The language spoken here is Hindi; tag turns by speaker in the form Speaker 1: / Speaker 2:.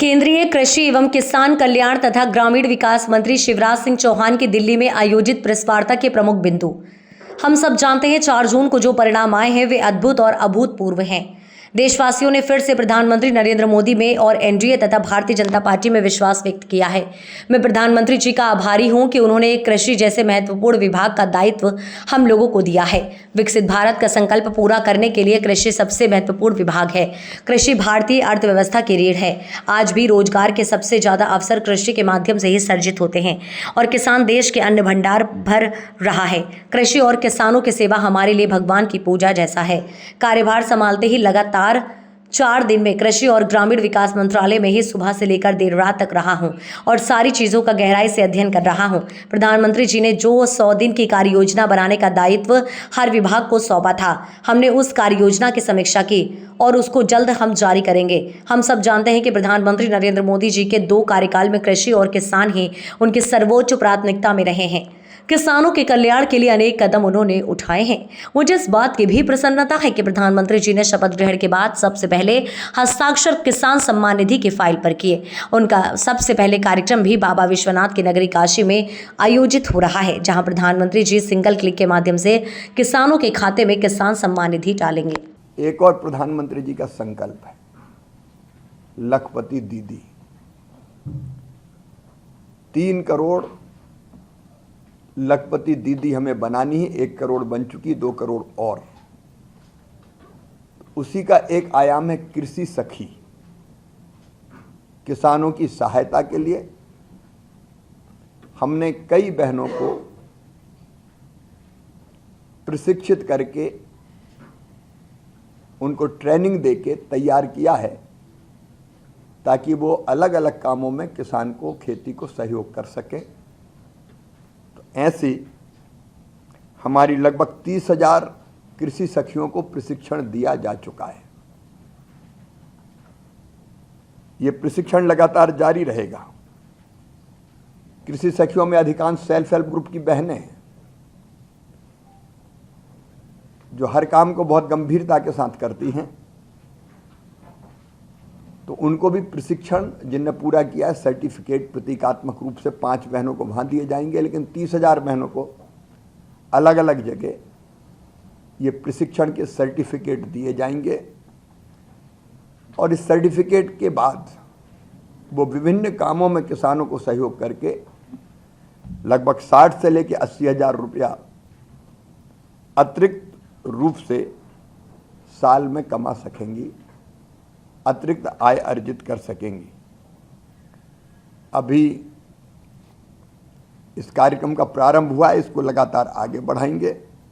Speaker 1: केंद्रीय कृषि एवं किसान कल्याण तथा ग्रामीण विकास मंत्री शिवराज सिंह चौहान की दिल्ली में आयोजित प्रेस वार्ता के प्रमुख बिंदु। हम सब जानते हैं 4 जून को जो परिणाम आए हैं वे अद्भुत और अभूतपूर्व हैं। देशवासियों ने फिर से प्रधानमंत्री नरेंद्र मोदी में और एनडीए तथा भारतीय जनता पार्टी में विश्वास व्यक्त किया है। मैं प्रधानमंत्री जी का आभारी हूं कि उन्होंने कृषि जैसे महत्वपूर्ण विभाग का दायित्व हम लोगों को दिया है। विकसित भारत का संकल्प पूरा करने के लिए कृषि सबसे महत्वपूर्ण विभाग है। कृषि भारतीय अर्थव्यवस्था की रीढ़ है। आज भी रोजगार के सबसे ज्यादा अवसर कृषि के माध्यम से ही सर्जित होते हैं और किसान देश के अन्न भंडार भर रहा है। कृषि और किसानों की सेवा हमारे लिए भगवान की पूजा जैसा है। कार्यभार संभालते ही लगातार 4 दिन में कृषि और ग्रामीण विकास मंत्रालय में ही सुबह से लेकर देर रात तक रहा हूं और सारी चीजों का गहराई से अध्ययन कर रहा हूं। प्रधानमंत्री जी ने जो 100 दिन की कार्य योजना बनाने का दायित्व हर विभाग को सौंपा था, हमने उस कार्य योजना की समीक्षा की और उसको जल्द हम जारी करेंगे। हम सब जानते हैं कि प्रधानमंत्री नरेंद्र मोदी जी के 2 कार्यकाल में कृषि और किसान ही उनकी सर्वोच्च प्राथमिकता में रहे हैं। किसानों के कल्याण के लिए अनेक कदम उन्होंने उठाए हैं। मुझे इस बात की भी प्रसन्नता है कि प्रधानमंत्री जी ने शपथ ग्रहण के बाद सबसे पहले हस्ताक्षर किसान सम्मान निधि की फाइल पर किए। उनका सबसे पहले कार्यक्रम भी बाबा विश्वनाथ की नगरी काशी में आयोजित हो रहा है, जहां प्रधानमंत्री जी सिंगल क्लिक के माध्यम से किसानों के खाते में किसान सम्मान निधि डालेंगे।
Speaker 2: एक और प्रधानमंत्री जी का संकल्प है, लखपति दीदी। 3 करोड़ लखपति दीदी हमें बनानी है। 1 करोड़ बन चुकी, 2 करोड़ और। उसी का एक आयाम है कृषि सखी। किसानों की सहायता के लिए हमने कई बहनों को प्रशिक्षित करके उनको ट्रेनिंग देके तैयार किया है, ताकि वो अलग अलग कामों में किसान को, खेती को सहयोग कर सके। तो ऐसे हमारी लगभग 30,000 कृषि सखियों को प्रशिक्षण दिया जा चुका है। ये प्रशिक्षण लगातार जारी रहेगा। कृषि सखियों में अधिकांश सेल्फ हेल्प ग्रुप की बहनें हैं, जो हर काम को बहुत गंभीरता के साथ करती हैं। तो उनको भी प्रशिक्षण जिनने पूरा किया है, सर्टिफिकेट प्रतीकात्मक रूप से 5 बहनों को वहाँ दिए जाएंगे, लेकिन 30,000 बहनों को अलग अलग जगह ये प्रशिक्षण के सर्टिफिकेट दिए जाएंगे। और इस सर्टिफिकेट के बाद वो विभिन्न कामों में किसानों को सहयोग करके लगभग 60 से लेकर 80,000 रुपया अतिरिक्त रूप से साल में कमा सकेंगी, अतिरिक्त आय अर्जित कर सकेंगी। अभी इस कार्यक्रम का प्रारंभ हुआ है, इसको लगातार आगे बढ़ाएंगे।